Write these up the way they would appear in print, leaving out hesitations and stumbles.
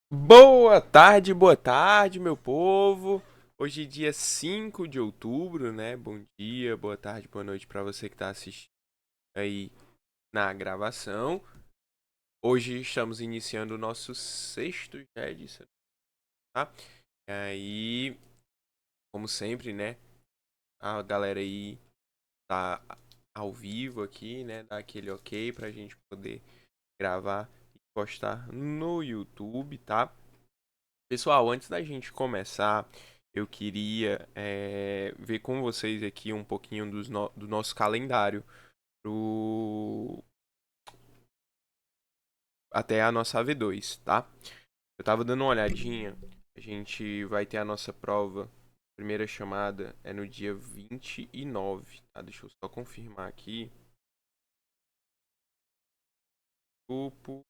Boa tarde, meu povo. Hoje é dia 5 de outubro, né? Bom dia, boa tarde, boa noite para você que está assistindo aí na gravação. Hoje estamos iniciando o nosso sexto já edição, tá? E aí, como sempre, né? A galera aí tá ao vivo aqui, né? Dá aquele ok pra gente poder gravar e postar no YouTube, tá? Pessoal, antes da gente começar, eu queria ver com vocês aqui um pouquinho do nosso calendário pro... até a nossa AV2, tá? Eu tava dando uma olhadinha, a gente vai ter a nossa prova, primeira chamada é no dia 29, tá? Deixa eu só confirmar aqui. Grupo.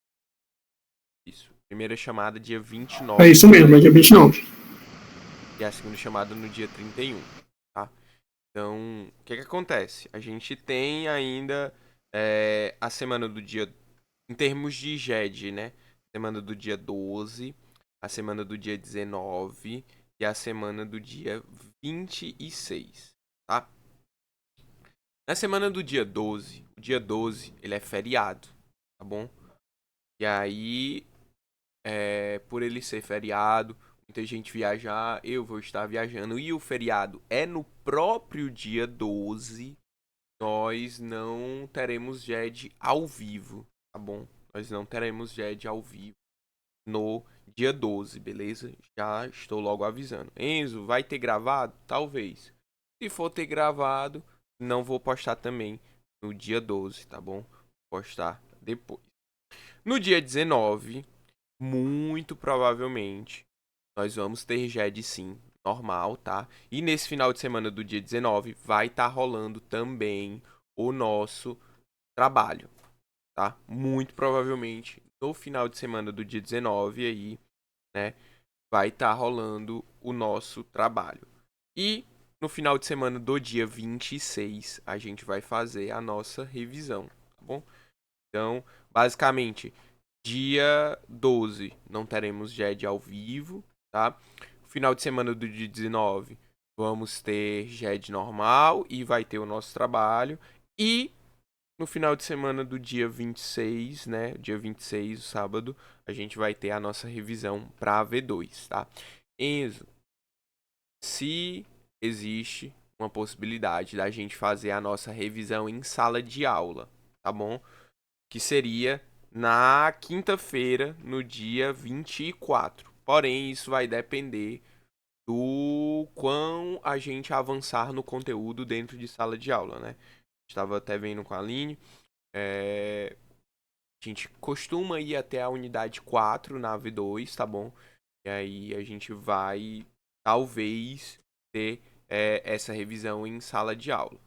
Isso. Primeira chamada dia É 29 isso mesmo, é dia 29. e a segunda chamada no dia 31, tá? Então, o que que acontece? A gente tem ainda a semana do dia, em termos de GED, né? Semana do dia 12, a semana do dia 19 e a semana do dia 26, tá? Na semana do dia 12, o dia 12, ele é feriado, tá bom? E aí, por ele ser feriado, muita gente viajar, eu vou estar viajando, e o feriado é no próprio dia 12. Nós não teremos GED ao vivo, tá bom? Nós não teremos GED ao vivo no dia 12, beleza? Já estou logo avisando. Enzo, vai ter gravado? Talvez. Se for ter gravado, não vou postar também no dia 12, tá bom? Vou postar depois. No dia 19, muito provavelmente, nós vamos ter GED sim, normal, tá? E nesse final de semana do dia 19 vai estar rolando também o nosso trabalho, tá? Muito provavelmente no final de semana do dia 19 aí, né, vai estar rolando o nosso trabalho. E no final de semana do dia 26 a gente vai fazer a nossa revisão, tá bom? Então, basicamente, dia 12 não teremos GED ao vivo, tá? Final de semana do dia 19 vamos ter GED normal e vai ter o nosso trabalho. E no final de semana do dia 26, né? Dia 26, sábado, a gente vai ter a nossa revisão para a V2, tá? Enzo, se existe uma possibilidade da gente fazer a nossa revisão em sala de aula, tá bom? Que seria na quinta-feira, no dia 24. Porém, isso vai depender do quão a gente avançar no conteúdo dentro de sala de aula, né? Estava até vendo com a Aline. A gente costuma ir até a unidade 4 na V2, tá bom? E aí a gente vai, talvez, ter essa revisão em sala de aula,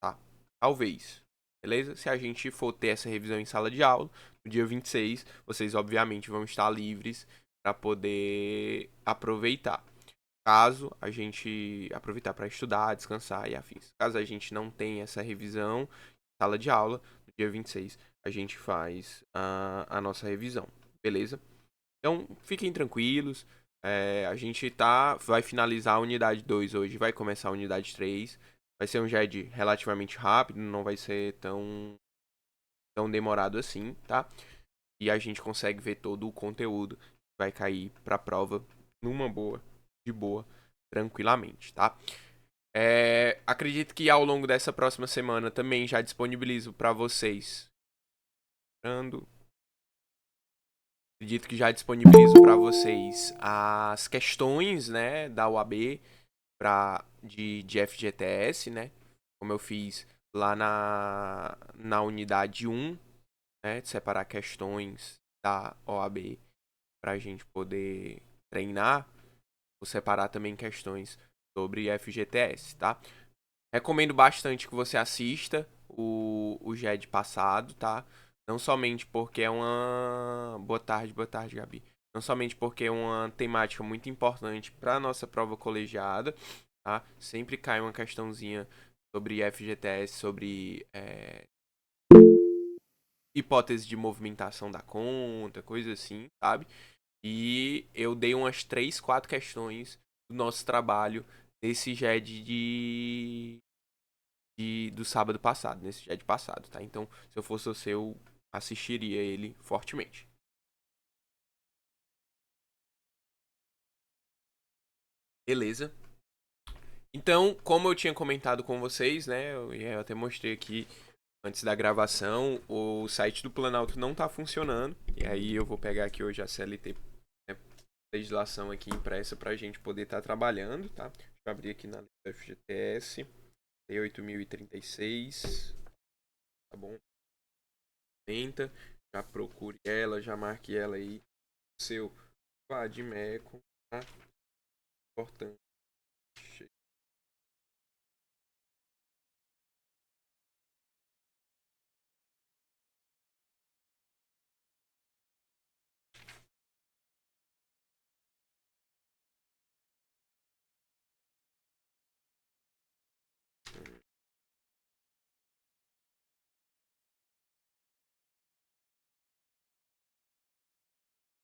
tá? Talvez. Beleza? Se a gente for ter essa revisão em sala de aula, no dia 26, vocês obviamente vão estar livres para poder aproveitar. Caso a gente aproveitar para estudar, descansar e afins. Caso a gente não tenha essa revisão em sala de aula, no dia 26 a gente faz a nossa revisão. Beleza? Então, fiquem tranquilos. A gente vai finalizar a unidade 2 hoje, vai começar a unidade 3. Vai ser um GED relativamente rápido, não vai ser tão demorado assim, tá? E a gente consegue ver todo o conteúdo que vai cair para a prova numa boa, de boa, tranquilamente, tá? Acredito que ao longo dessa próxima semana também já disponibilizo para vocês. Acredito que já disponibilizo para vocês as questões, né, da UAB de FGTS, né? Como eu fiz lá na unidade 1, né? De separar questões da OAB para a gente poder treinar. Vou separar também questões sobre FGTS, tá? Recomendo bastante que você assista o GED passado, tá? Não somente porque é uma. Boa tarde, Gabi. Não somente porque é uma temática muito importante para nossa prova colegiada, tá? Sempre cai uma questãozinha sobre FGTS, sobre hipótese de movimentação da conta, coisa assim, sabe? E eu dei umas 3, 4 questões do nosso trabalho nesse GED do sábado passado, nesse GED passado, tá? Então, se eu fosse você, eu assistiria ele fortemente. Beleza? Então, como eu tinha comentado com vocês, né? Eu até mostrei aqui antes da gravação, o site do Planalto não tá funcionando. E aí eu vou pegar aqui hoje a CLT, né, legislação aqui impressa pra gente poder estar trabalhando, tá? Deixa eu abrir aqui na lei do FGTS, Lei 8.036, tá bom? Tenta, já procure ela, já marque ela aí, seu Vadimeco, tá? Importante.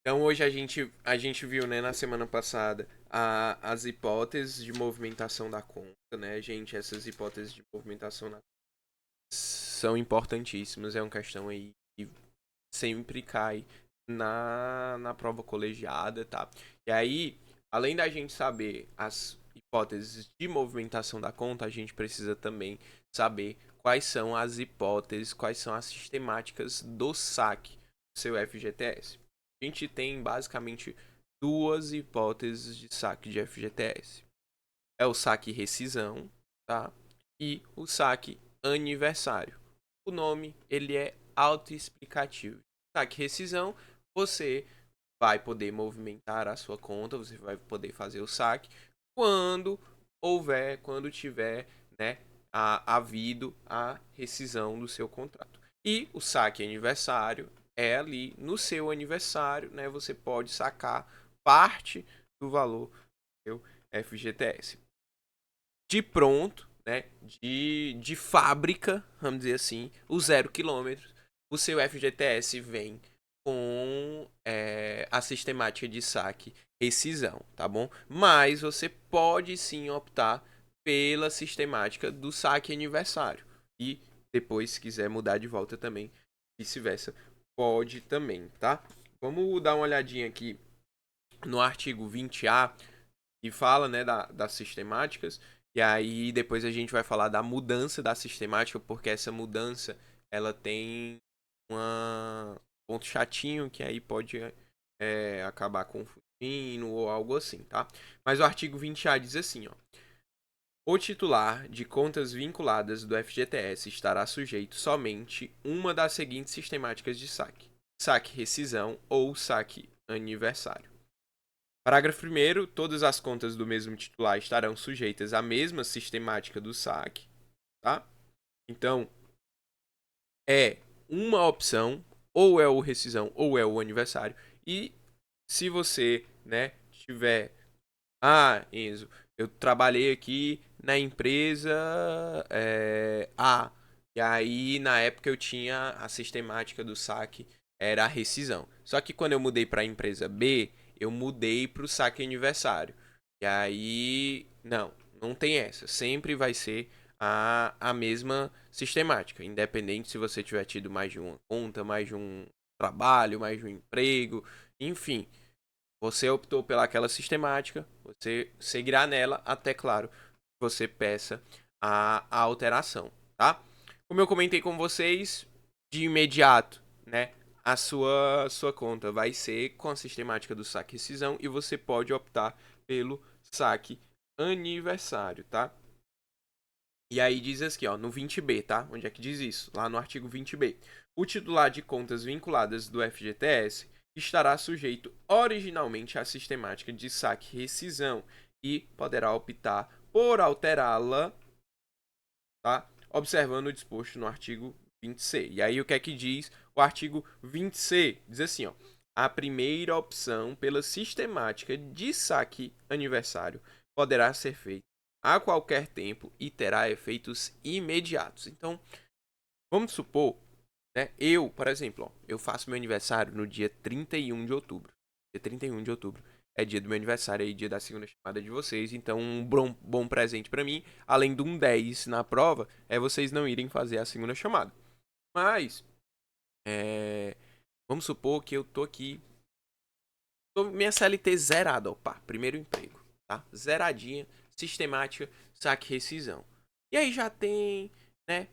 Então hoje a gente viu, né, na semana passada, as hipóteses de movimentação da conta, né, gente? Essas hipóteses de movimentação são importantíssimas, é uma questão aí que sempre cai na prova colegiada, tá? E aí, além da gente saber as hipóteses de movimentação da conta, a gente precisa também saber quais são as hipóteses, quais são as sistemáticas do saque do seu FGTS. A gente tem basicamente duas hipóteses de saque de FGTS. É o saque rescisão, tá? E o saque aniversário. O nome, ele é autoexplicativo. Saque rescisão, você vai poder movimentar a sua conta, você vai poder fazer o saque quando tiver, né, havido a rescisão do seu contrato. E o saque aniversário é ali no seu aniversário, né, você pode sacar parte do valor do seu FGTS. De pronto, né, de fábrica, vamos dizer assim, o 0 km, o seu FGTS vem com a sistemática de saque rescisão, tá bom? Mas você pode sim optar pela sistemática do saque aniversário. E depois, se quiser mudar de volta também, vice-versa, pode também, tá? Vamos dar uma olhadinha aqui no artigo 20A, que fala, né, das sistemáticas. E aí depois a gente vai falar da mudança da sistemática, porque essa mudança ela tem um ponto chatinho que aí pode acabar confundindo ou algo assim, tá? Mas o artigo 20A diz assim, ó: o titular de contas vinculadas do FGTS estará sujeito somente uma das seguintes sistemáticas de saque: saque rescisão ou saque aniversário. Parágrafo 1º, todas as contas do mesmo titular estarão sujeitas à mesma sistemática do saque, tá? Então, é uma opção, ou é o rescisão ou é o aniversário. E se você, né, tiver, Enzo, eu trabalhei aqui na empresa A, e aí na época eu tinha a sistemática do saque era a rescisão. Só que quando eu mudei para a empresa B, eu mudei para o saque aniversário. E aí, não tem essa. Sempre vai ser a mesma sistemática, independente se você tiver tido mais de uma conta, mais de um trabalho, mais de um emprego, enfim. Você optou pelaquela sistemática, você seguirá nela até, claro, você peça a alteração, tá? Como eu comentei com vocês, de imediato, né, a sua conta vai ser com a sistemática do saque rescisão e você pode optar pelo saque aniversário, tá? E aí diz aqui, ó, no 20B, tá? Onde é que diz isso? Lá no artigo 20B. O titular de contas vinculadas do FGTS estará sujeito originalmente à sistemática de saque rescisão e poderá optar por alterá-la, tá? Observando o disposto no artigo 20C. E aí o que é que diz o artigo 20C? Diz assim, ó: a primeira opção pela sistemática de saque aniversário poderá ser feita a qualquer tempo e terá efeitos imediatos. Então, vamos supor, né, eu, por exemplo, ó, eu faço meu aniversário no dia 31 de outubro. dia 31 de outubro, é dia do meu aniversário e dia da segunda chamada de vocês. Então, um bom presente pra mim, além de um 10 na prova, é vocês não irem fazer a segunda chamada. Mas, vamos supor que eu tô aqui, minha CLT zerada, opa, primeiro emprego, tá? Zeradinha, sistemática, saque rescisão. E aí já tem, né,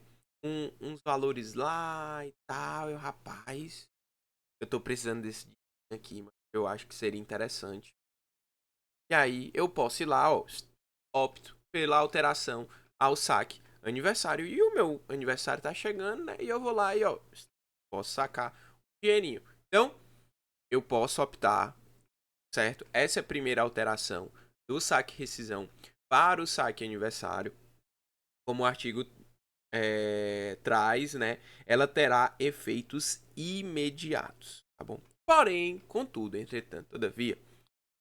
uns valores lá e tal, rapaz, eu tô precisando desse dinheiro aqui, mas eu acho que seria interessante. E aí eu posso ir lá, ó, opto pela alteração ao saque aniversário. E o meu aniversário tá chegando, né? E eu vou lá e, ó, posso sacar o dinheirinho. Então, eu posso optar, certo? Essa é a primeira alteração do saque rescisão para o saque aniversário. Como o artigo traz, né? Ela terá efeitos imediatos, tá bom? Porém, contudo, entretanto, todavia,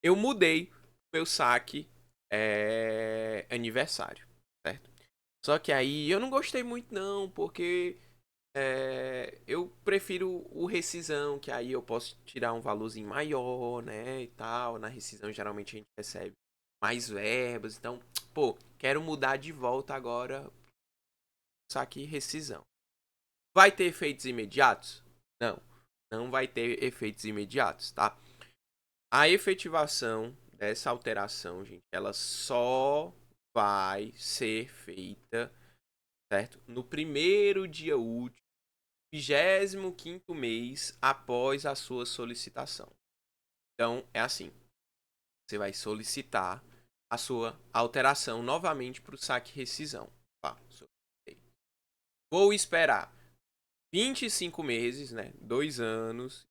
eu mudei meu saque aniversário, certo? Só que aí eu não gostei muito não, porque eu prefiro o rescisão, que aí eu posso tirar um valorzinho maior, né, e tal. Na rescisão geralmente a gente recebe mais verbas, então, pô, quero mudar de volta agora saque rescisão. Vai ter efeitos imediatos? Não, não vai ter efeitos imediatos, tá? A efetivação dessa alteração, gente, ela só vai ser feita, certo? No primeiro dia útil, 25º mês após a sua solicitação. Então, é assim. Você vai solicitar a sua alteração novamente para o saque rescisão. Tá, vou esperar 25 meses, né? 2 anos.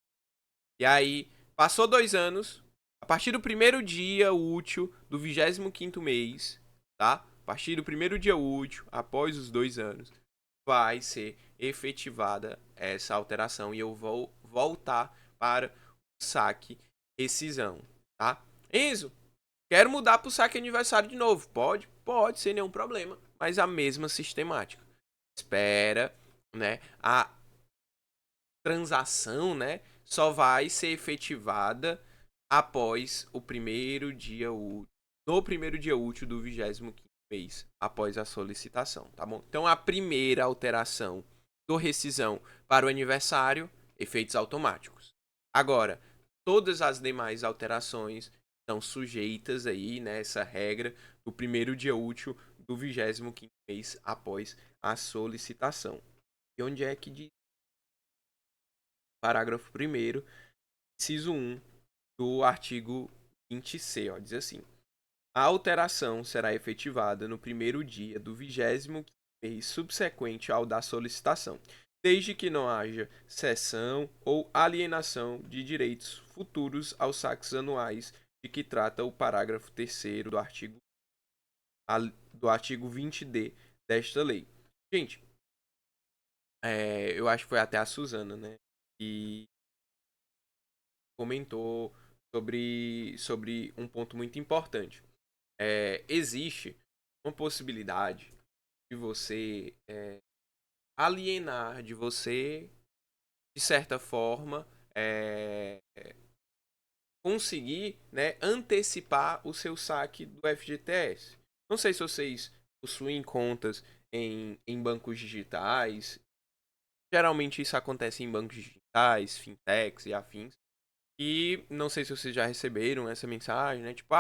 E aí, passou 2 anos. A partir do primeiro dia útil do 25º mês, tá? A partir do primeiro dia útil, após os 2 anos, vai ser efetivada essa alteração e eu vou voltar para o saque rescisão, tá? Enzo, quero mudar para o saque aniversário de novo. Pode? Pode, sem nenhum problema. Mas a mesma sistemática. Espera, né? A transação, né, só vai ser efetivada após o primeiro dia útil, no primeiro dia útil do 25º mês após a solicitação, tá bom? Então a primeira alteração do rescisão para o aniversário, efeitos automáticos. Agora, todas as demais alterações estão sujeitas aí nessa regra do primeiro dia útil do 25º mês após a solicitação. E onde é que diz parágrafo 1º, inciso 1 do artigo 20C, ó, diz assim: a alteração será efetivada no primeiro dia do 25º mês subsequente ao da solicitação, desde que não haja cessão ou alienação de direitos futuros aos saques anuais de que trata o parágrafo 3º do artigo 20D desta lei. Gente, eu acho que foi até a Suzana, né, que comentou sobre um ponto muito importante. Existe uma possibilidade de você alienar, de você, de certa forma, conseguir, né, antecipar o seu saque do FGTS. Não sei se vocês possuem contas em bancos digitais. Geralmente isso acontece em bancos digitais, fintechs e afins. E não sei se vocês já receberam essa mensagem, né? Tipo,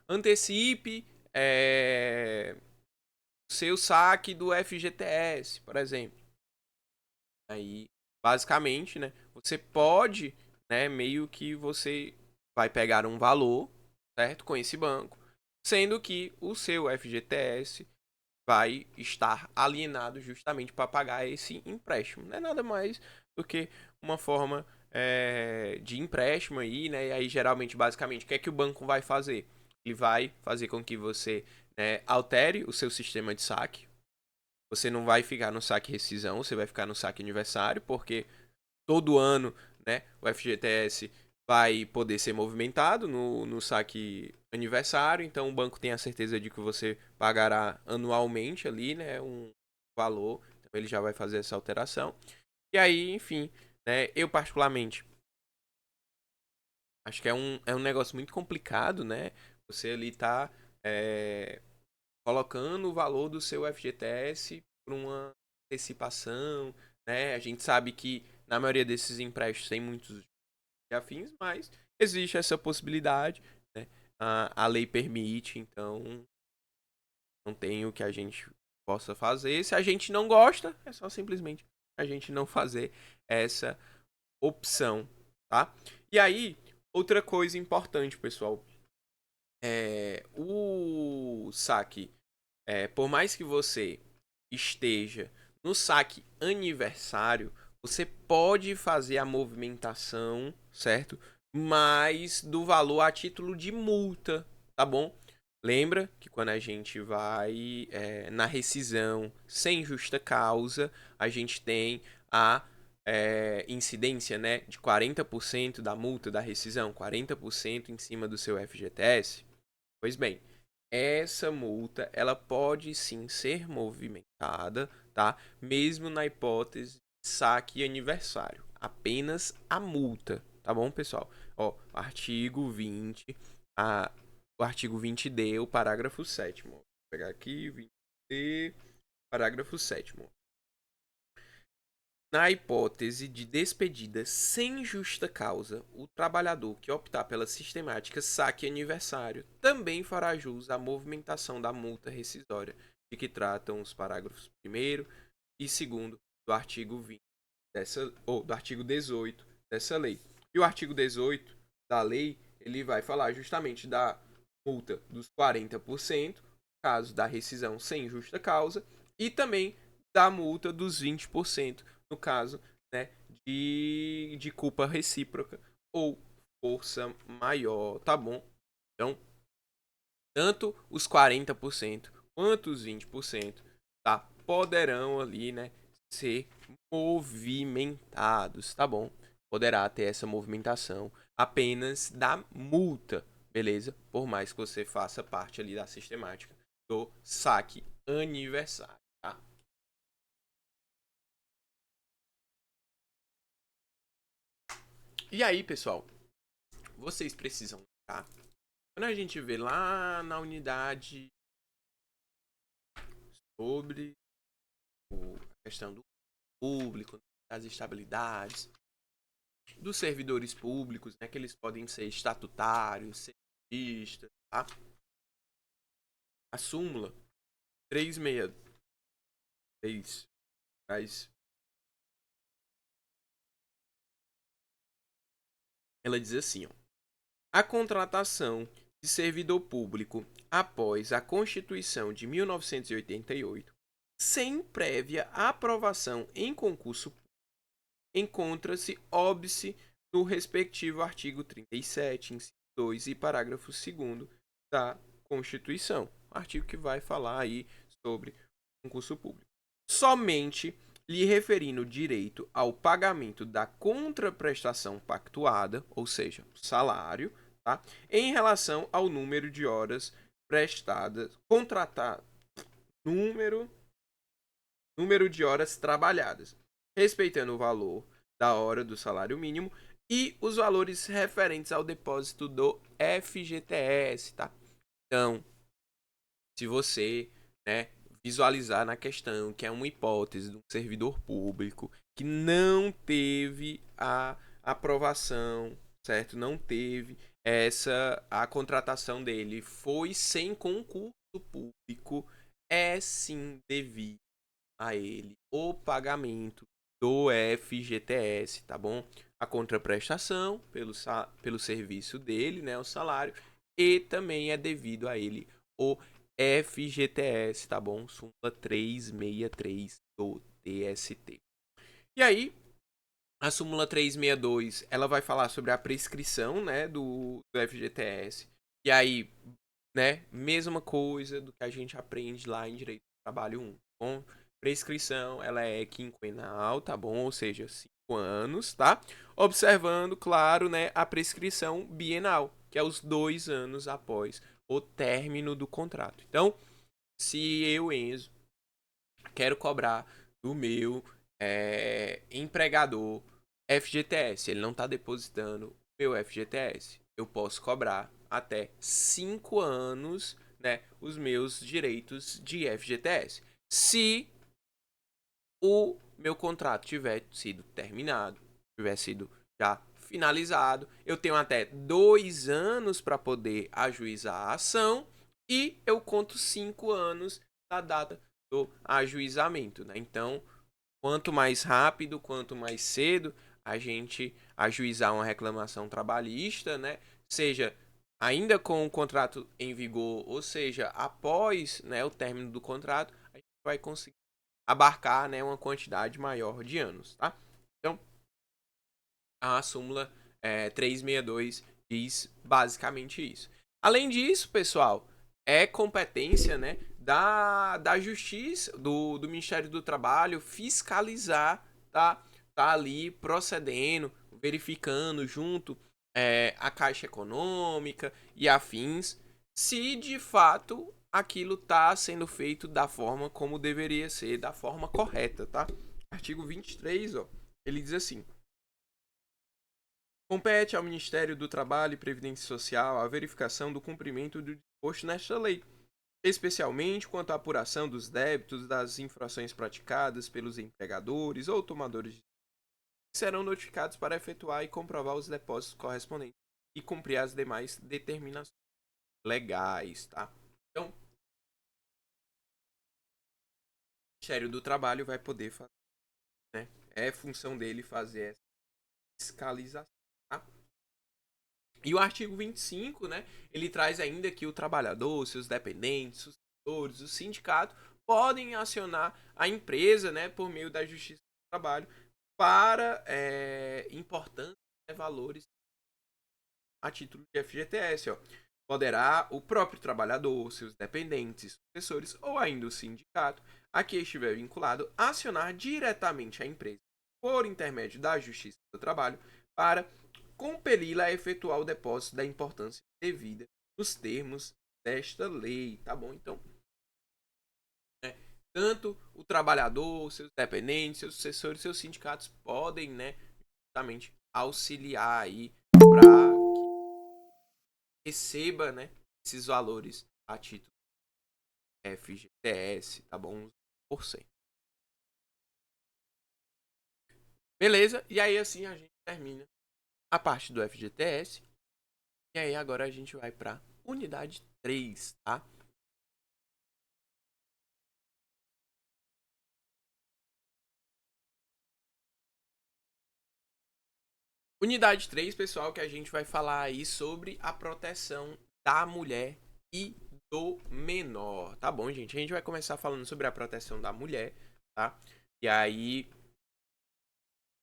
antecipe seu saque do FGTS, por exemplo. Aí, basicamente, né? Você pode, né? Meio que você vai pegar um valor, certo? Com esse banco, sendo que o seu FGTS vai estar alienado justamente para pagar esse empréstimo. Não é nada mais do que uma forma de empréstimo aí, né? E aí, geralmente, basicamente, o que é que o banco vai fazer? Ele vai fazer com que você, né, altere o seu sistema de saque. Você não vai ficar no saque rescisão, você vai ficar no saque aniversário, porque todo ano, né, o FGTS vai poder ser movimentado no saque aniversário, então o banco tem a certeza de que você pagará anualmente ali, né, um valor, então ele já vai fazer essa alteração. E aí, enfim, né, eu particularmente Acho que é um negócio muito complicado, né? Você ali tá é, colocando o valor do seu FGTS por uma antecipação, né? A gente sabe que na maioria desses empréstimos tem muitos afins, mas existe essa possibilidade, né? A lei permite, então não tem o que a gente possa fazer. Se a gente não gosta, é só simplesmente a gente não fazer essa opção, tá? E aí, outra coisa importante, pessoal, o saque, por mais que você esteja no saque aniversário, você pode fazer a movimentação, certo? Mas do valor a título de multa, tá bom? Lembra que quando a gente vai na rescisão sem justa causa, a gente tem a incidência, né, de 40% da multa da rescisão, 40% em cima do seu FGTS. Pois bem, essa multa ela pode sim ser movimentada, tá? Mesmo na hipótese de saque e aniversário. Apenas a multa, tá bom, pessoal? Ó, artigo 20, o artigo 20D, o parágrafo 7º. Vou pegar aqui, 20D, parágrafo 7º. Na hipótese de despedida sem justa causa, o trabalhador que optar pela sistemática saque aniversário também fará jus à movimentação da multa rescisória, de que tratam os parágrafos 1º e 2º do artigo 20 do artigo 18 dessa lei. E o artigo 18 da lei, ele vai falar justamente da multa dos 40%, caso da rescisão sem justa causa, e também da multa dos 20%, no caso, né, de culpa recíproca ou força maior, tá bom? Então, tanto os 40% quanto os 20%, tá, poderão ali, né, ser movimentados, tá bom? Poderá ter essa movimentação apenas da multa, beleza? Por mais que você faça parte ali da sistemática do saque aniversário, tá? E aí, pessoal, vocês precisam, tá? Quando a gente vê lá na unidade sobre a questão do público, das estabilidades, dos servidores públicos, né, que eles podem ser estatutários, servidistas, tá? A súmula 363 traz, ela diz assim, ó, a contratação de servidor público após a Constituição de 1988, sem prévia aprovação em concurso público, encontra-se óbice no respectivo artigo 37, inciso 2 e parágrafo 2º da Constituição. Artigo que vai falar aí sobre concurso público. Somente lhe referindo direito ao pagamento da contraprestação pactuada, ou seja, salário, tá? Em relação ao número de horas prestadas, contratar número número de horas trabalhadas, respeitando o valor da hora do salário mínimo e os valores referentes ao depósito do FGTS, tá? Então, se você, né, visualizar na questão que é uma hipótese de um servidor público que não teve a aprovação, certo? Não teve a contratação dele foi sem concurso público, é sim devido a ele o pagamento do FGTS, tá bom? A contraprestação pelo serviço dele, né, o salário, e também é devido a ele o FGTS, tá bom? Súmula 363 do TST. E aí, a súmula 362, ela vai falar sobre a prescrição, né, do FGTS. E aí, né, mesma coisa do que a gente aprende lá em Direito do Trabalho 1. Bom, prescrição, ela é quinquenal, tá bom? Ou seja, 5 anos, tá? Observando, claro, né, a prescrição bienal, que é os 2 anos após o término do contrato. Então, se eu, Enzo, quero cobrar do meu empregador FGTS, ele não está depositando meu FGTS. Eu posso cobrar até 5 anos, né, os meus direitos de FGTS. Se o meu contrato tiver sido terminado, tiver sido já finalizado, eu tenho até 2 anos para poder ajuizar a ação e eu conto 5 anos da data do ajuizamento, né? Então, quanto mais rápido, quanto mais cedo a gente ajuizar uma reclamação trabalhista, né? Seja ainda com o contrato em vigor, ou seja, após, né, o término do contrato, a gente vai conseguir abarcar, né, uma quantidade maior de anos, tá? Então, a súmula 362 diz basicamente isso. Além disso, pessoal, é competência, né, da Justiça, do Ministério do Trabalho, fiscalizar, tá ali procedendo, verificando junto a Caixa Econômica e afins, se de fato aquilo está sendo feito da forma como deveria ser, da forma correta, tá? Artigo 23, ó, ele diz assim: compete ao Ministério do Trabalho e Previdência Social a verificação do cumprimento do disposto nesta lei, especialmente quanto à apuração dos débitos das infrações praticadas pelos empregadores ou tomadores de que serão notificados para efetuar e comprovar os depósitos correspondentes e cumprir as demais determinações legais, tá? Então, o Ministério do Trabalho vai poder fazer, né? É função dele fazer essa fiscalização, tá? E o artigo 25, né, ele traz ainda que o trabalhador, seus dependentes, os setores, o sindicato podem acionar a empresa, né, por meio da Justiça do Trabalho para importantes, né, valores a título de FGTS. Ó. Poderá o próprio trabalhador, seus dependentes, sucessores ou ainda o sindicato a que estiver vinculado acionar diretamente a empresa por intermédio da Justiça do Trabalho para compeli-la a efetuar o depósito da importância devida nos termos desta lei, tá bom? Então, né, tanto o trabalhador, seus dependentes, seus sucessores, seus sindicatos podem, né, justamente auxiliar aí para que receba, né, esses valores a título FGTS, tá bom? 1%. Beleza? E aí assim a gente termina a parte do FGTS. E aí agora a gente vai para unidade 3, tá? Unidade 3, pessoal, que a gente vai falar aí sobre a proteção da mulher e do menor, tá bom, gente? A gente vai começar falando sobre a proteção da mulher, tá? E aí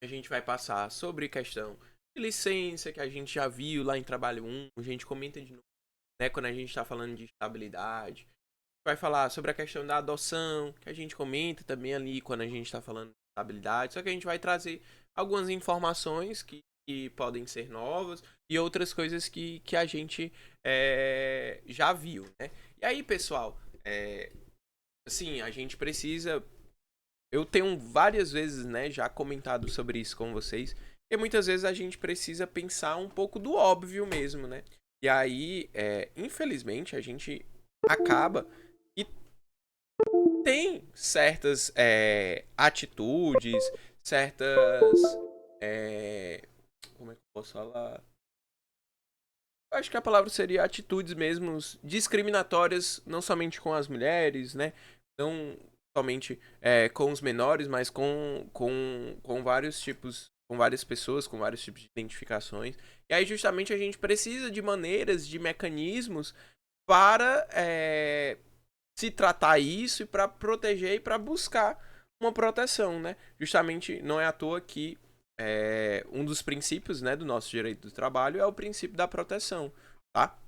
a gente vai passar sobre questão de licença, que a gente já viu lá em Trabalho 1, a gente comenta de novo, né, quando a gente está falando de estabilidade. Vai falar sobre a questão da adoção, que a gente comenta também ali quando a gente está falando de estabilidade, só que a gente vai trazer algumas informações que podem ser novas e outras coisas que a gente já viu, né? E aí, pessoal, assim, a gente precisa. Eu tenho várias vezes, né, já comentado sobre isso com vocês, e muitas vezes a gente precisa pensar um pouco do óbvio mesmo, né? E aí, infelizmente, a gente acaba que tem certas atitudes, certas. Como é que eu posso falar? Eu acho que a palavra seria atitudes mesmo discriminatórias, não somente com as mulheres, né? Não somente com os menores, mas com vários tipos, com várias pessoas, com vários tipos de identificações. E aí, justamente, a gente precisa de maneiras, de mecanismos para se tratar isso e para proteger e para buscar uma proteção, né? Justamente não é à toa que um dos princípios, né, do nosso direito do trabalho é o princípio da proteção, tá?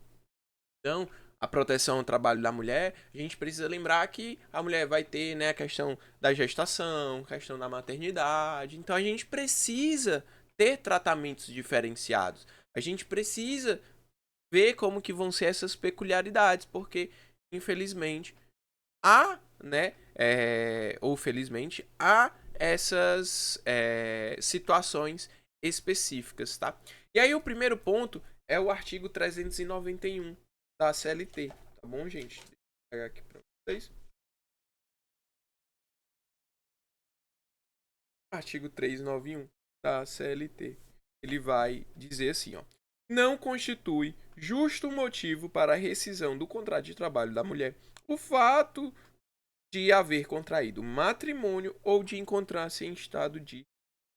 Então, a proteção ao trabalho da mulher, a gente precisa lembrar que a mulher vai ter, né, a questão da gestação, a questão da maternidade. Então, a gente precisa ter tratamentos diferenciados. A gente precisa ver como que vão ser essas peculiaridades, porque, infelizmente, há, né, ou felizmente, há essas situações específicas, tá? E aí o primeiro ponto é o artigo 391 da CLT, tá bom, gente? Deixa eu pegar aqui para vocês. Artigo 391 da CLT. Ele vai dizer assim, ó: não constitui justo motivo para a rescisão do contrato de trabalho da mulher o fato de haver contraído matrimônio ou de encontrar-se em estado de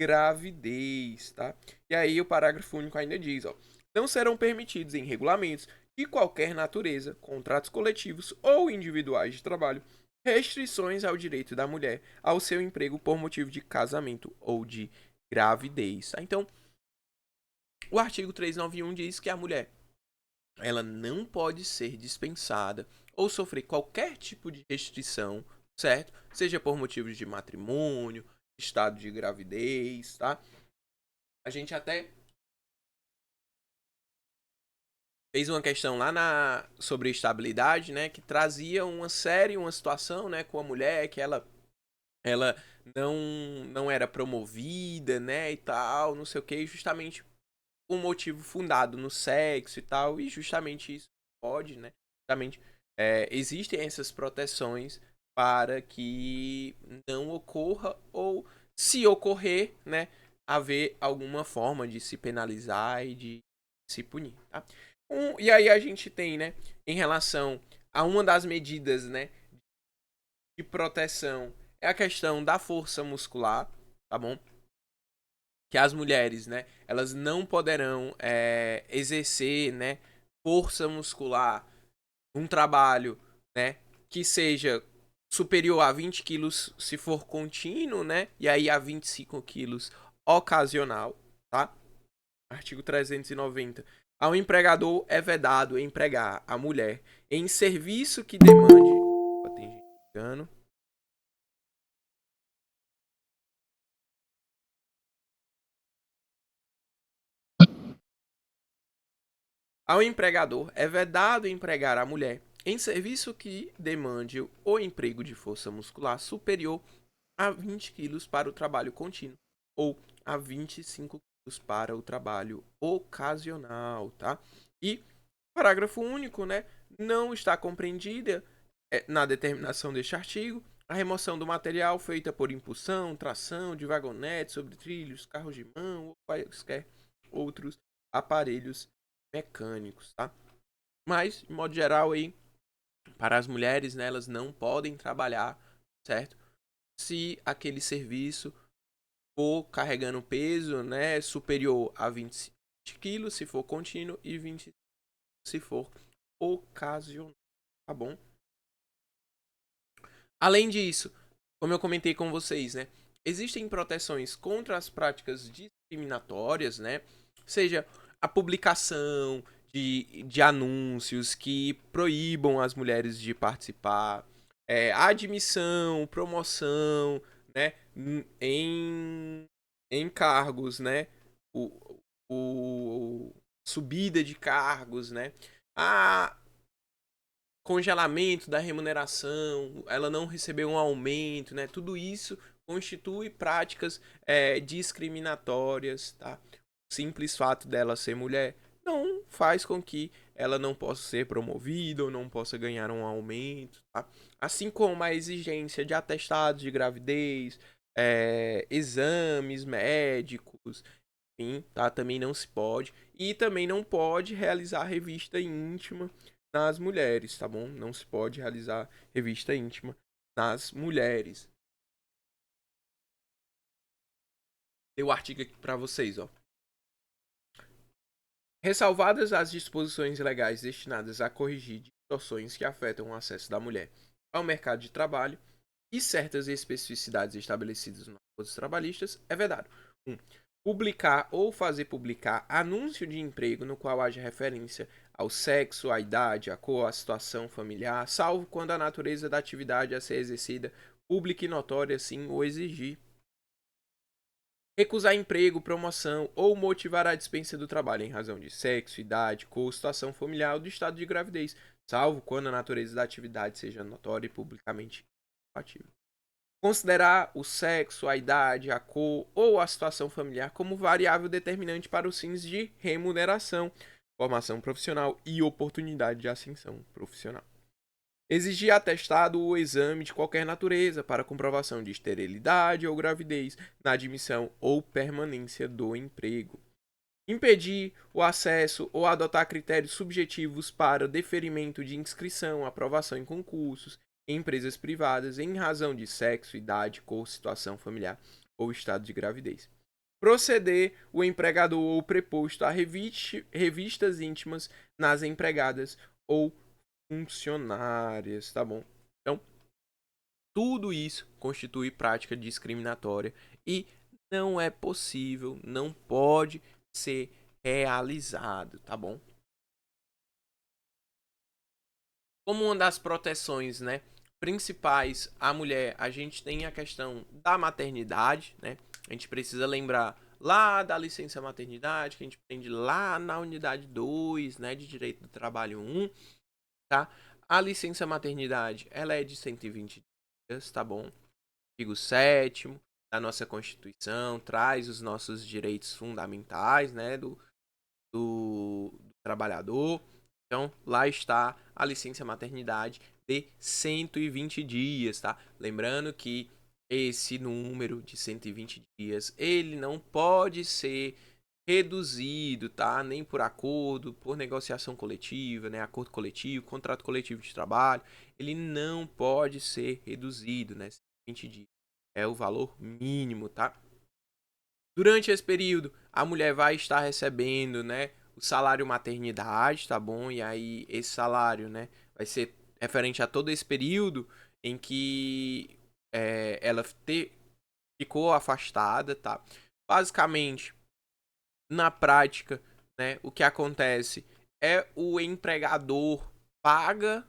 gravidez, tá? E aí o parágrafo único ainda diz, ó: não serão permitidos em regulamentos de qualquer natureza, contratos coletivos ou individuais de trabalho, restrições ao direito da mulher ao seu emprego por motivo de casamento ou de gravidez, tá? Então, o artigo 391 diz que a mulher ela não pode ser dispensada ou sofrer qualquer tipo de restrição, certo? Seja por motivos de matrimônio, estado de gravidez, tá? A gente até fez uma questão lá sobre estabilidade, né, que trazia uma situação, né, com a mulher que ela não era promovida, né, e tal, não sei o que, justamente um motivo fundado no sexo e tal, e justamente isso pode, né? Justamente existem essas proteções para que não ocorra ou, se ocorrer, né, haver alguma forma de se penalizar e de se punir, tá? E aí a gente tem, né, em relação a uma das medidas, né, de proteção é a questão da força muscular, tá bom? Que as mulheres, né, elas não poderão exercer, né, força muscular, um trabalho, né, que seja superior a 20 quilos se for contínuo, né, e aí a 25 quilos ocasional, tá? Artigo 390. Ao empregador é vedado empregar a mulher em serviço que demande... Opa, tem gente ligando. Ao empregador é vedado empregar a mulher em serviço que demande o emprego de força muscular superior a 20 quilos para o trabalho contínuo ou a 25 quilos para o trabalho ocasional, tá? E parágrafo único, né? Não está compreendida na determinação deste artigo a remoção do material feita por impulsão, tração de vagonetes sobre trilhos, carros de mão ou quaisquer outros aparelhos mecânicos, tá? Mas, de modo geral, aí, para as mulheres, né, elas não podem trabalhar, certo? Se aquele serviço for carregando peso, né, superior a 20 quilos, se for contínuo, e 20 se for ocasional, tá bom? Além disso, como eu comentei com vocês, né, existem proteções contra as práticas discriminatórias, né, seja a publicação de anúncios que proíbam as mulheres de participar, a admissão, promoção, né, em cargos, né, o, o subida de cargos, né, a congelamento da remuneração, ela não recebeu um aumento, né? Tudo isso constitui práticas discriminatórias, tá? O simples fato dela ser mulher não faz com que ela não possa ser promovida ou não possa ganhar um aumento, tá? Assim como a exigência de atestados de gravidez, exames médicos, enfim, tá? Também não se pode. E também não pode realizar revista íntima nas mulheres, tá bom? Não se pode realizar revista íntima nas mulheres. Tem o artigo aqui para vocês, ó. Ressalvadas as disposições legais destinadas a corrigir distorções que afetam o acesso da mulher ao mercado de trabalho e certas especificidades estabelecidas nos acordos trabalhistas, é vedado: 1. Publicar ou fazer publicar anúncio de emprego no qual haja referência ao sexo, à idade, à cor, à situação familiar, salvo quando a natureza da atividade a ser exercida pública e notória assim o exigir. Recusar emprego, promoção ou motivar a dispensa do trabalho em razão de sexo, idade, cor, situação familiar ou do estado de gravidez, salvo quando a natureza da atividade seja notória e publicamente compatível. Considerar o sexo, a idade, a cor ou a situação familiar como variável determinante para os fins de remuneração, formação profissional e oportunidade de ascensão profissional. Exigir atestado ou exame de qualquer natureza para comprovação de esterilidade ou gravidez na admissão ou permanência do emprego. Impedir o acesso ou adotar critérios subjetivos para deferimento de inscrição, aprovação em concursos, em empresas privadas, em razão de sexo, idade, cor, situação familiar ou estado de gravidez. Proceder o empregador ou preposto a revistas íntimas nas empregadas ou funcionárias, tá bom? Então, tudo isso constitui prática discriminatória e não é possível, não pode ser realizado, tá bom? Como uma das proteções, né, principais à mulher, a gente tem a questão da maternidade, né? A gente precisa lembrar lá da licença maternidade, que a gente aprende lá na unidade 2, né, de Direito do Trabalho 1, tá? A licença maternidade, ela é de 120 dias, tá bom? Artigo 7º da nossa Constituição, traz os nossos direitos fundamentais, né, do trabalhador. Então, lá está a licença maternidade de 120 dias, tá? Lembrando que esse número de 120 dias, ele não pode ser reduzido, tá? Nem por acordo, por negociação coletiva, né? Acordo coletivo, contrato coletivo de trabalho, ele não pode ser reduzido, né? 120 dias é o valor mínimo, tá? Durante esse período, a mulher vai estar recebendo, né, o salário maternidade, tá bom? E aí esse salário, né, vai ser referente a todo esse período em que ela ficou afastada, tá? Basicamente, na prática, né, o que acontece é o empregador paga,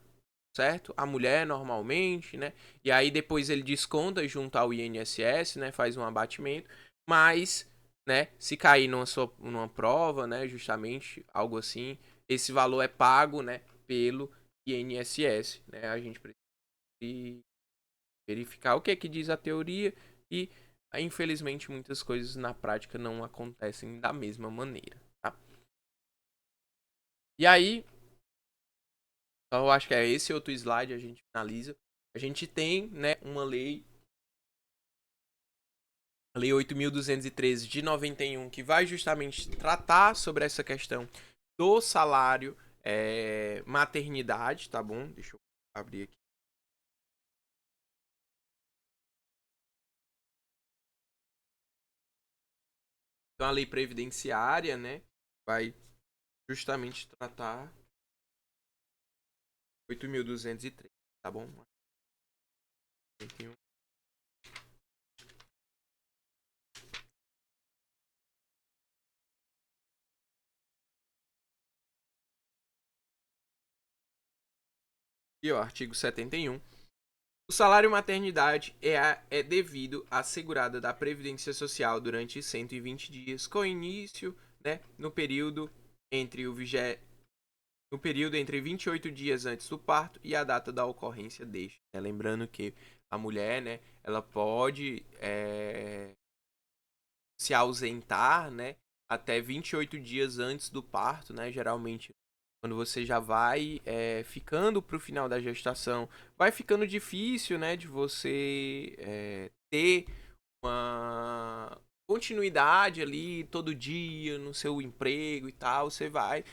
certo? A mulher normalmente, né? E aí depois ele desconta junto ao INSS, né? Faz um abatimento, mas, né? Se cair numa prova, né? Justamente algo assim, esse valor é pago, né? Pelo INSS, né? A gente precisa verificar o que é que diz a teoria e, infelizmente, muitas coisas na prática não acontecem da mesma maneira, tá? E aí, então, eu acho que é esse outro slide, a gente finaliza. A gente tem, né, uma lei, a Lei 8.213 de 91, que vai justamente tratar sobre essa questão do salário maternidade, tá bom? Deixa eu abrir aqui. Então, a lei previdenciária, né, vai justamente tratar 8.203, tá bom? E o artigo 71. O salário maternidade é devido à segurada da Previdência Social durante 120 dias, com início, né, no período entre 28 dias antes do parto e a data da ocorrência deste. Lembrando que a mulher, né, ela pode se ausentar, né, até 28 dias antes do parto, né, geralmente quando você já vai ficando para o final da gestação, vai ficando difícil, né, de você ter uma continuidade ali todo dia no seu emprego e tal, você vai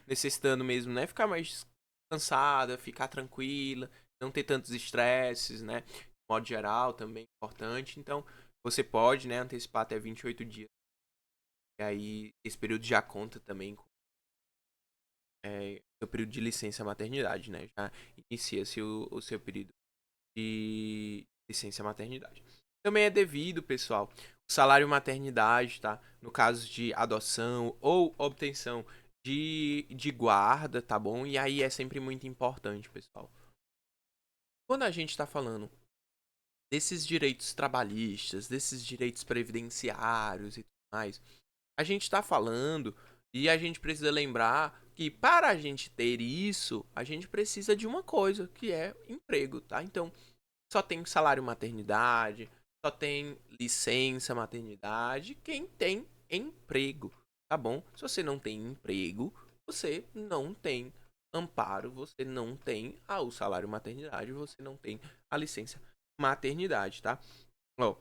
necessitando mesmo, né, ficar mais cansada, ficar tranquila, não ter tantos estresses, né, de modo geral também é importante. Então, você pode, né, antecipar até 28 dias. E aí, esse período já conta também com seu período de licença maternidade, né? Já inicia-se o seu período de licença maternidade. Também é devido, pessoal, o salário maternidade, tá? No caso de adoção ou obtenção de guarda, tá bom? E aí é sempre muito importante, pessoal. Quando a gente está falando desses direitos trabalhistas, desses direitos previdenciários e tudo mais, a gente está falando e a gente precisa lembrar que para a gente ter isso, a gente precisa de uma coisa, que é emprego, tá? Então, só tem salário maternidade, só tem licença maternidade quem tem emprego, tá bom? Se você não tem emprego, você não tem amparo, você não tem o salário maternidade, você não tem a licença maternidade, tá? Ó,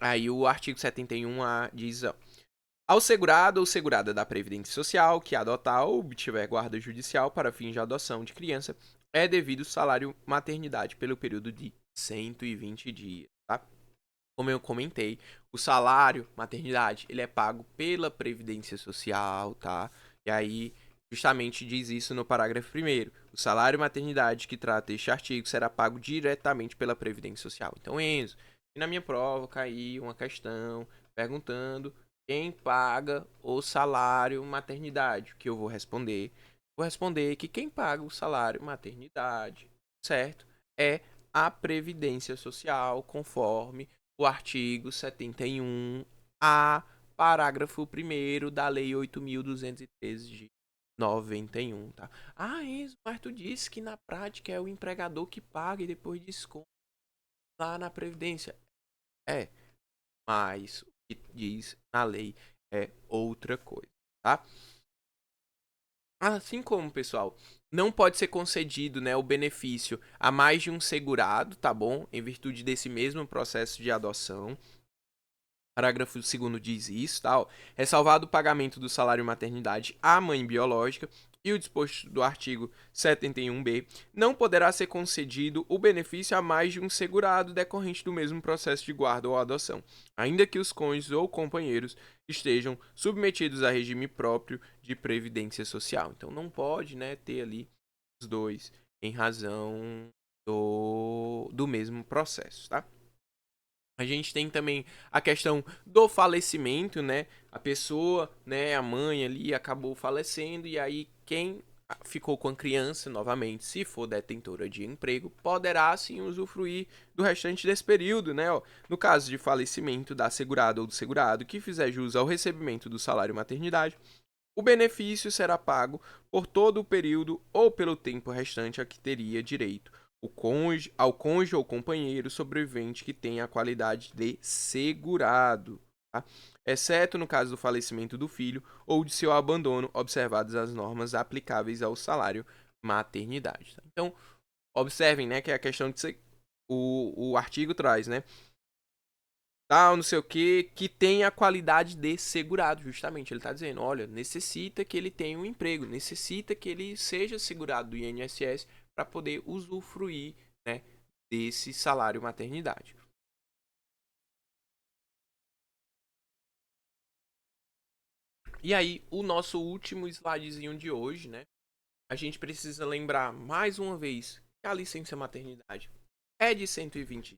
aí o artigo 71A diz, ó, ao segurado ou segurada da Previdência Social que adotar ou obtiver guarda judicial para fins de adoção de criança, é devido salário maternidade pelo período de 120 dias, tá? Como eu comentei, o salário maternidade, ele é pago pela Previdência Social, tá? E aí, justamente diz isso no parágrafo 1º. O salário maternidade que trata este artigo será pago diretamente pela Previdência Social. Então, Enzo, na minha prova caiu uma questão perguntando quem paga o salário maternidade. O que eu vou responder? Vou responder que quem paga o salário maternidade, certo? É a Previdência Social, conforme o artigo 71A, parágrafo 1º da Lei 8.213 de 91, tá? Ah, Enzo, mas tu disse que na prática é o empregador que paga e depois desconta lá na Previdência. É, mas o que diz na lei é outra coisa, tá? Assim como, pessoal, não pode ser concedido, né, o benefício a mais de um segurado, tá bom? Em virtude desse mesmo processo de adoção. Parágrafo 2º diz isso, tal. Ressalvado o pagamento do salário maternidade à mãe biológica e o disposto do artigo 71B, não poderá ser concedido o benefício a mais de um segurado decorrente do mesmo processo de guarda ou adoção, ainda que os cônjuges ou companheiros estejam submetidos a regime próprio de previdência social. Então não pode, né, ter ali os dois em razão do mesmo processo, tá? A gente tem também a questão do falecimento, né? A pessoa, né, a mãe ali acabou falecendo e aí quem ficou com a criança novamente, se for detentora de emprego, poderá sim usufruir do restante desse período, né? Ó, no caso de falecimento da segurada ou do segurado que fizer jus ao recebimento do salário maternidade, o benefício será pago por todo o período ou pelo tempo restante a que teria direito ao cônjuge ou companheiro sobrevivente que tenha a qualidade de segurado, tá? Exceto no caso do falecimento do filho ou de seu abandono, observadas as normas aplicáveis ao salário maternidade. Tá? Então, observem, né, que é a questão de o artigo traz, né? Tal, não sei o que tem a qualidade de segurado, justamente. Ele está dizendo, olha, necessita que ele tenha um emprego, necessita que ele seja segurado do INSS para poder usufruir, né, desse salário maternidade. E aí, o nosso último slidezinho de hoje, né? A gente precisa lembrar mais uma vez que a licença maternidade é de 120.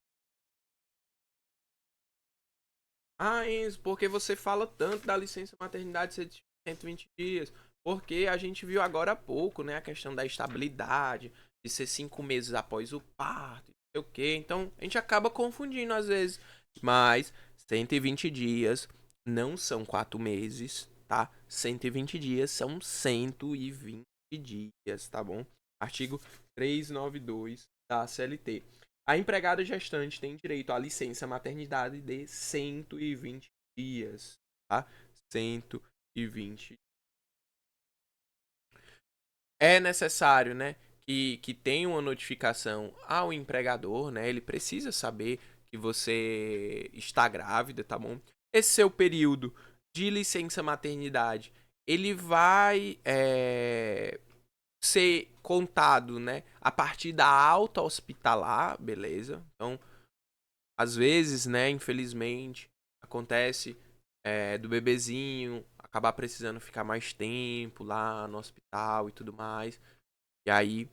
Ah, Enzo, por que você fala tanto da licença maternidade ser de 120 dias? Porque a gente viu agora há pouco, né, a questão da estabilidade, de ser 5 meses após o parto, não sei o quê. Então, a gente acaba confundindo às vezes. Mas 120 dias não são 4 meses, tá? 120 dias são 120 dias, tá bom? Artigo 392 da CLT. A empregada gestante tem direito à licença maternidade de 120 dias, tá? 120. É necessário, né, que tenha uma notificação ao empregador, né? Ele precisa saber que você está grávida, tá bom? Esse seu período de licença maternidade, ele vai ser contado, né, a partir da alta hospitalar, beleza? Então, às vezes, né, infelizmente, acontece do bebezinho acabar precisando ficar mais tempo lá no hospital e tudo mais. E aí,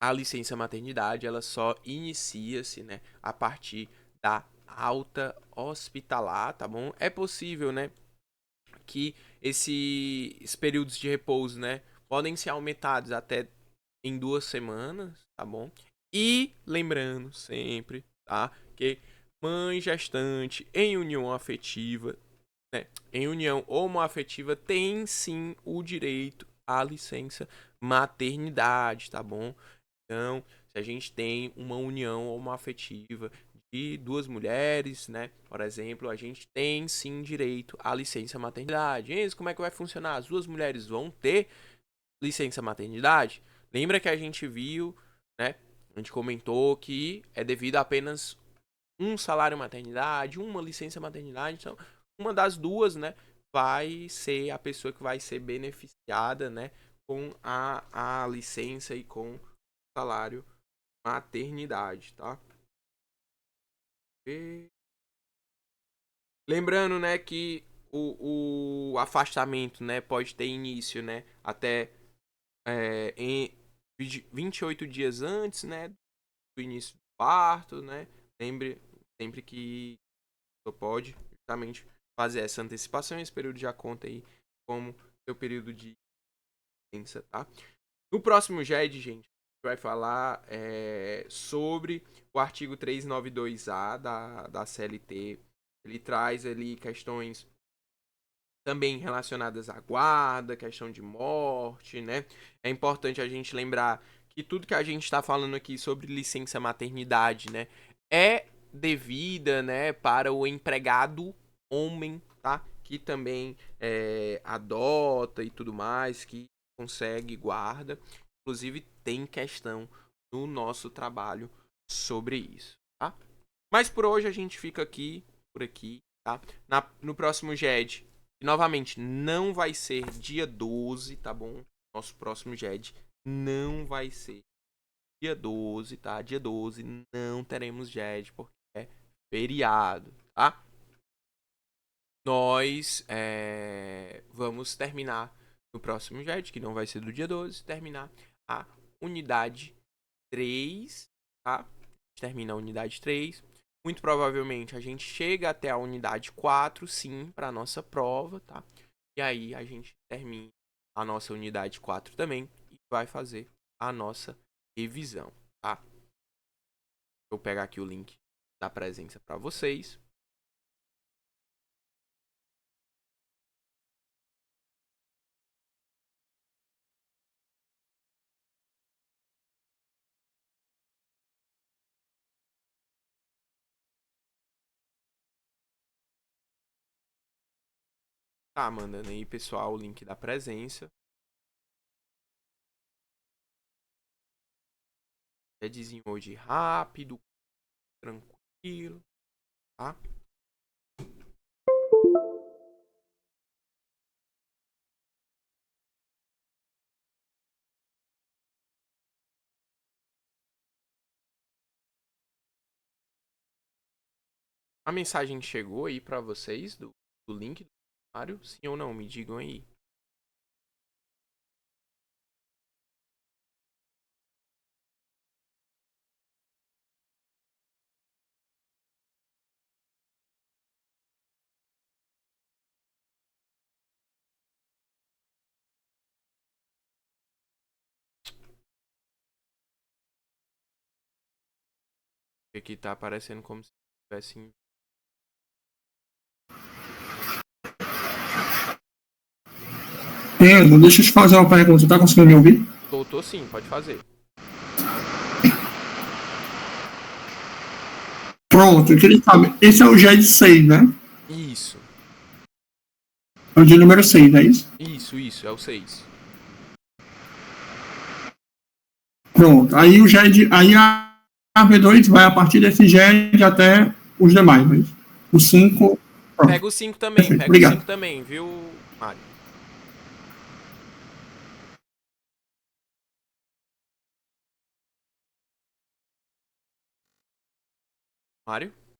a licença maternidade, ela só inicia-se, né, a partir da alta hospitalar, tá bom? É possível, né, que esses períodos de repouso, né, podem ser aumentados até em 2 semanas, tá bom? E lembrando sempre, tá, que mãe gestante em união afetiva, né, em união homoafetiva tem sim o direito à licença maternidade, tá bom? Então, Se a gente tem uma união homoafetiva de duas mulheres, né? Por exemplo, a gente tem sim direito à licença maternidade. E como é que vai funcionar? As duas mulheres vão ter licença maternidade? Lembra que a gente viu, né? A gente comentou que é devido a apenas um salário maternidade, uma licença maternidade. Então, uma das duas, né, vai ser a pessoa que vai ser beneficiada, né, com a licença e com o salário maternidade, tá? E... Lembrando, né, que o afastamento, né, pode ter início, né, até em 28 dias antes, né, do início do parto, né? Lembre sempre que você pode justamente fazer essa antecipação, esse período já conta aí como seu período de licença, tá? No próximo GED, gente, a gente vai falar sobre o artigo 392A da CLT. Ele traz ali questões também relacionadas à guarda, questão de morte, né? É importante a gente lembrar que tudo que a gente está falando aqui sobre licença maternidade, né, é devida, né, para o empregado homem, tá? Que também adota e tudo mais, que consegue guarda. Inclusive tem questão no nosso trabalho sobre isso, tá? Mas por hoje a gente fica aqui, por aqui, tá? No próximo GED, e novamente, não vai ser dia 12, tá bom? Nosso próximo GED não vai ser dia 12, tá? Dia 12 não teremos GED, porque é feriado, tá? Nós vamos terminar no próximo GED, que não vai ser do dia 12, terminar a unidade 3, tá? Termina a unidade 3. Muito provavelmente a gente chega até a unidade 4, sim, para nossa prova, tá? E aí a gente termina a nossa unidade 4 também e vai fazer a nossa revisão, tá? Vou pegar aqui o link da presença para vocês. Tá, mandando aí, pessoal, o link da presença. Desenho hoje rápido, tranquilo, tá? A mensagem chegou aí para vocês do link do formulário? Sim ou não? Me digam aí. Porque aqui tá aparecendo como se tivesse. Deixa eu te fazer uma pergunta. Você tá conseguindo me ouvir? Tô sim, pode fazer. Pronto, eu queria saber. Esse é o GED 6, né? Isso, É o dia número 6, é isso? isso, é o 6. Pronto. Aí o GED. Aí a V2 vai a partir desse GED até os demais, mas o 5. Pronto. Perfeito. Pega o Obrigado. 5 também, viu, Mário? Mário?